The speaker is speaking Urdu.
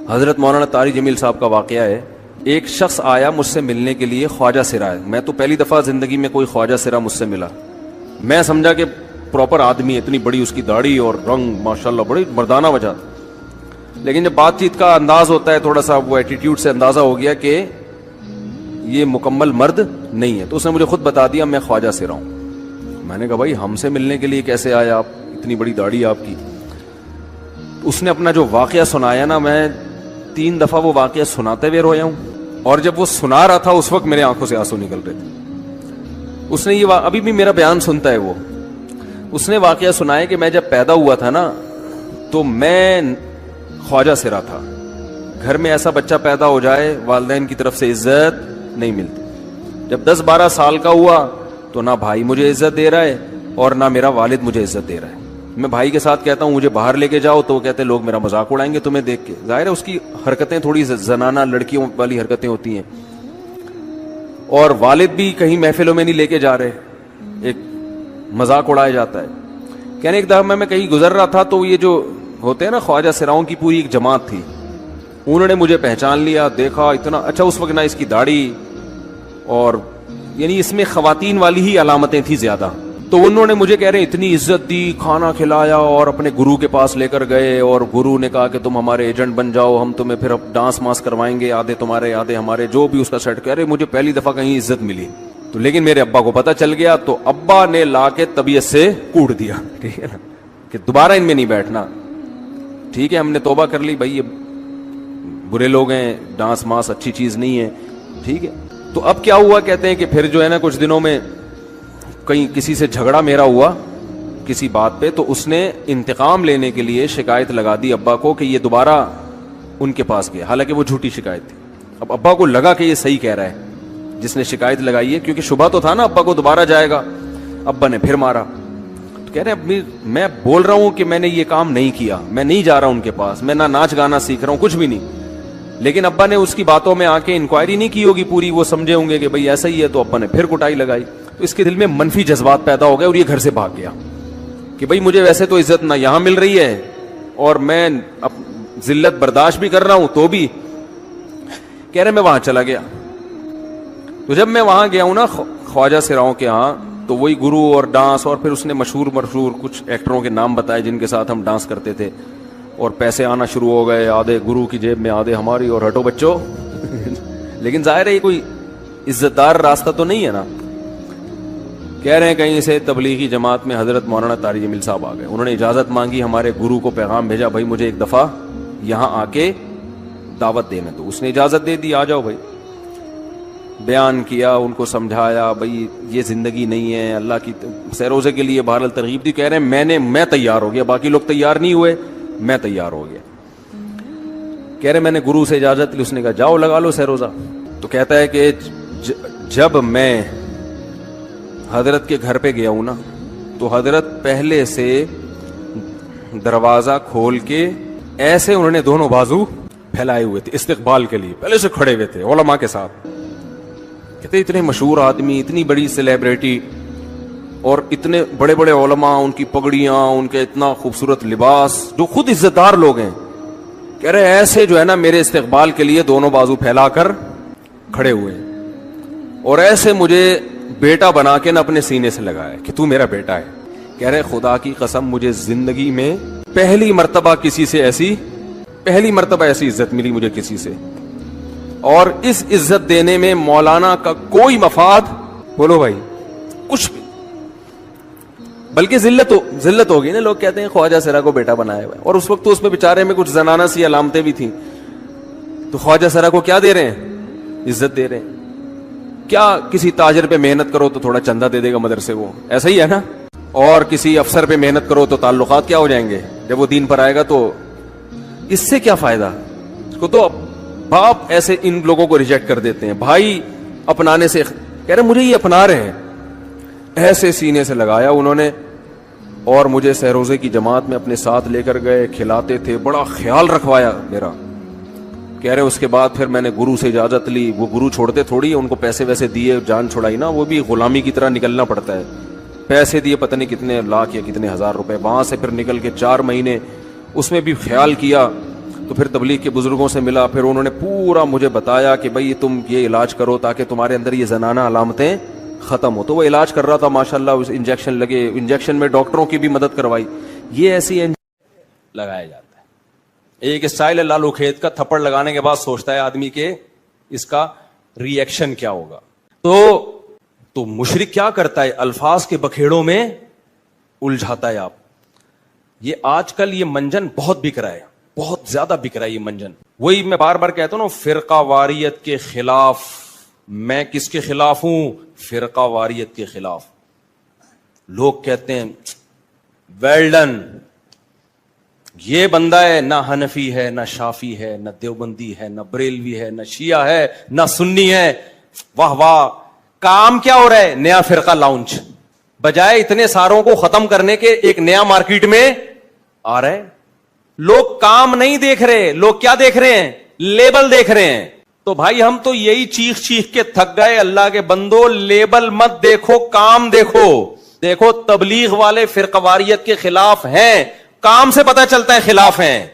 حضرت مولانا طارق جمیل صاحب کا واقعہ ہے. ایک شخص آیا مجھ سے ملنے کے لیے, خواجہ سرا ہے. میں تو پہلی دفعہ زندگی میں کوئی خواجہ سرا مجھ سے ملا. میں سمجھا کہ پراپر آدمی, اتنی بڑی اس کی داڑھی اور رنگ ماشاءاللہ بڑی مردانہ وجہ. لیکن جب بات چیت کا انداز ہوتا ہے تھوڑا سا, وہ ایٹیٹیوڈ سے اندازہ ہو گیا کہ یہ مکمل مرد نہیں ہے. تو اس نے مجھے خود بتا دیا میں خواجہ سرا ہوں. میں نے کہا بھائی ہم سے ملنے کے لیے کیسے آئے آپ, اتنی بڑی داڑھی آپ کی. اس نے اپنا جو واقعہ سنایا نا, میں 3 دفعہ وہ واقعہ سناتے ہوئے رویا ہوں, اور جب وہ سنا رہا تھا اس وقت میرے آنکھوں سے آنسو نکل رہے تھے. اس نے یہ ابھی بھی میرا بیان سنتا ہے. اس نے واقعہ سنایا کہ میں جب پیدا ہوا تھا نا تو میں خواجہ سرا تھا. گھر میں ایسا بچہ پیدا ہو جائے والدین کی طرف سے عزت نہیں ملتی. جب 10-12 سال کا ہوا تو نہ بھائی مجھے عزت دے رہا ہے اور نہ میرا والد مجھے عزت دے رہا ہے. میں بھائی کے ساتھ کہتا ہوں مجھے باہر لے کے جاؤ تو وہ کہتے ہیں لوگ میرا مذاق اڑائیں گے تمہیں دیکھ کے. ظاہر ہے اس کی حرکتیں تھوڑی زنانہ لڑکیوں والی حرکتیں ہوتی ہیں, اور والد بھی کہیں محفلوں میں نہیں لے کے جا رہے, ایک مذاق اڑایا جاتا ہے. کہنے ایک دفعہ میں کہیں گزر رہا تھا تو یہ جو ہوتے ہیں نا خواجہ سراؤں کی پوری ایک جماعت تھی, انہوں نے مجھے پہچان لیا, دیکھا اتنا اچھا. اس وقت نہ اس کی داڑھی, اور یعنی اس میں خواتین والی ہی علامتیں تھیں زیادہ. تو انہوں نے مجھے کہہ رہے ہیں اتنی عزت دی, کھانا کھلایا اور اپنے گرو کے پاس لے کر گئے, اور گرو نے کہا کہ تم ہمارے ایجنٹ بن جاؤ, ہم تمہیں پھر ڈانس ماس کروائیں گے, آدھے تمہارے آدھے ہمارے, جو بھی اس کا سیٹ. کہہ رہے مجھے پہلی دفعہ کہیں عزت ملی. تو لیکن میرے ابا کو پتہ چل گیا تو ابا نے لا کے طبیعت سے کوٹ دیا, ٹھیک ہے نا, کہ دوبارہ ان میں نہیں بیٹھنا. ٹھیک ہے ہم نے توبہ کر لی, بھائی یہ برے لوگ ہیں, ڈانس ماس اچھی چیز نہیں ہے, ٹھیک ہے. تو اب کیا ہوا, کہتے ہیں کہ پھر جو ہے نا کچھ دنوں میں کہیں کسی سے جھگڑا میرا ہوا کسی بات پہ, تو اس نے انتقام لینے کے لیے شکایت لگا دی ابا کو کہ یہ دوبارہ ان کے پاس گیا, حالانکہ وہ جھوٹی شکایت تھی. اب ابا کو لگا کہ یہ صحیح کہہ رہا ہے جس نے شکایت لگائی ہے, کیونکہ شبہ تو تھا نا ابا کو دوبارہ جائے گا. ابا نے پھر مارا. تو کہہ رہے ہیں میں بول رہا ہوں کہ میں نے یہ کام نہیں کیا, میں نہیں جا رہا ان کے پاس, میں نہ ناچ گانا سیکھ رہا ہوں, کچھ بھی نہیں. لیکن ابا نے اس کی باتوں میں آ کے انکوائری نہیں کی ہوگی پوری, وہ سمجھے ہوں گے کہ بھئی ایسا ہی ہے, تو ابا نے پھر کٹائی لگائی. تو اس کے دل میں منفی جذبات پیدا ہو گئے اور یہ گھر سے بھاگ گیا کہ بھئی مجھے ویسے تو عزت نہ یہاں مل رہی ہے اور میں ذلت برداشت بھی کر رہا ہوں, تو بھی کہہ رہے میں وہاں چلا گیا. تو جب میں وہاں گیا ہوں نا خواجہ سراؤں کے ہاں, تو وہی گرو اور ڈانس, اور پھر اس نے مشہور کچھ ایکٹروں کے نام بتائے جن کے ساتھ ہم ڈانس کرتے تھے, اور پیسے آنا شروع ہو گئے, آدھے گرو کی جیب میں آدھے ہماری, اور ہٹو بچوں. لیکن ظاہر ہے یہ کوئی عزت دار راستہ تو نہیں ہے نا. کہہ رہے ہیں کہیں سے تبلیغی جماعت میں حضرت مولانا طارق جمیل صاحب آ گئے, انہوں نے اجازت مانگی, ہمارے گرو کو پیغام بھیجا بھائی مجھے ایک دفعہ یہاں آ کے دعوت دینے دو. اس نے اجازت دے دی, آ جاؤ بھائی. بیان کیا, ان کو سمجھایا بھائی یہ زندگی نہیں ہے, اللہ کی سیروزے کے لیے بہرحال ترغیب دی. کہہ رہے ہیں میں تیار ہو گیا, باقی لوگ تیار نہیں ہوئے, میں تیار ہو گیا. کہہ رہے میں نے گرو سے اجازت لی, اس نے کہا جاؤ لگا لو سیروزہ. تو کہتا ہے کہ جب میں حضرت کے گھر پہ گیا ہوں نا, تو حضرت پہلے سے دروازہ کھول کے ایسے انہوں نے دونوں بازو پھیلائے ہوئے تھے استقبال کے لیے, پہلے سے کھڑے ہوئے تھے علماء کے ساتھ. کہتے اتنے مشہور آدمی, اتنی بڑی سیلیبریٹی, اور اتنے بڑے بڑے علماء, ان کی پگڑیاں, ان کے اتنا خوبصورت لباس, جو خود عزت دار لوگ ہیں. کہہ رہے ایسے جو ہے نا میرے استقبال کے لیے دونوں بازو پھیلا کر کھڑے ہوئے, اور ایسے مجھے بیٹا بنا کے نہ اپنے سینے سے لگایا کہ تو میرا بیٹا ہے. کہہ رہے خدا کی قسم مجھے زندگی میں پہلی مرتبہ ایسی عزت ملی مجھے کسی سے, اور اس عزت دینے میں مولانا کا کوئی مفاد, بولو بھائی, کچھ بھی, بلکہ ذلت ہوگی نا. لوگ کہتے ہیں خواجہ سرا کو بیٹا بنایا ہوا ہے, اور اس وقت تو اس میں بیچارے میں کچھ زنانہ سی علامتیں بھی تھیں. تو خواجہ سرا کو کیا دے رہے ہیں, عزت دے رہے ہیں. کیا کسی تاجر پہ محنت کرو تو تھوڑا چندہ دے دے گا مدرسے, وہ ایسا ہی ہے نا. اور کسی افسر پہ محنت کرو تو تعلقات کیا ہو جائیں گے, جب وہ دین پر آئے گا تو اس سے کیا فائدہ. اس کو تو باپ ایسے ان لوگوں کو ریجیکٹ کر دیتے ہیں, بھائی اپنانے سے. کہہ رہے مجھے یہ اپنا رہے ہیں, ایسے سینے سے لگایا انہوں نے, اور مجھے سہروزے کی جماعت میں اپنے ساتھ لے کر گئے, کھلاتے تھے, بڑا خیال رکھوایا میرا. کہہ رہے اس کے بعد پھر میں نے گرو سے اجازت لی. وہ گرو چھوڑتے تھوڑی, ان کو پیسے ویسے دیے, جان چھڑائی نا, وہ بھی غلامی کی طرح نکلنا پڑتا ہے. پیسے دیے پتہ نہیں کتنے لاکھ یا کتنے ہزار روپے, وہاں سے پھر نکل کے 4 مہینے اس میں بھی خیال کیا. تو پھر تبلیغ کے بزرگوں سے ملا, پھر انہوں نے پورا مجھے بتایا کہ بھائی تم یہ علاج کرو تاکہ تمہارے اندر یہ زنانہ علامتیں ختم ہو. تو وہ علاج کر رہا تھا ماشاءاللہ, انجیکشن لگے, انجیکشن میں ڈاکٹروں کی بھی مدد کروائی. یہ ایسی لگایا جاتا ہے. ایک اسٹائل ہے لالو کھیت کا, تھپڑ لگانے کے بعد سوچتا ہے آدمی کہ اس کا ری ایکشن کیا ہوگا. تو مشرک کیا کرتا ہے, الفاظ کے بکھیڑوں میں الجھاتا ہے. آپ یہ آج کل یہ منجن بہت بک رہا ہے, بہت زیادہ بک رہا ہے یہ منجن. وہی میں بار بار کہتا ہوں نا, فرقہ واریت کے خلاف. میں کس کے خلاف ہوں؟ فرقہ واریت کے خلاف. لوگ کہتے ہیں ویل ڈن, یہ بندہ ہے نہ حنفی ہے نہ شافی ہے نہ دیوبندی ہے نہ بریلوی ہے نہ شیعہ ہے نہ سنی ہے, واہ واہ. کام کیا ہو رہا ہے؟ نیا فرقہ لانچ. بجائے اتنے ساروں کو ختم کرنے کے ایک نیا مارکیٹ میں آ رہا ہے. لوگ کام نہیں دیکھ رہے, لوگ کیا دیکھ رہے ہیں؟ لیبل دیکھ رہے ہیں. تو بھائی ہم تو یہی چیخ چیخ کے تھک گئے, اللہ کے بندو لیبل مت دیکھو, کام دیکھو. دیکھو تبلیغ والے فرقہ واریت کے خلاف ہیں, کام سے پتہ چلتا ہے خلاف ہیں.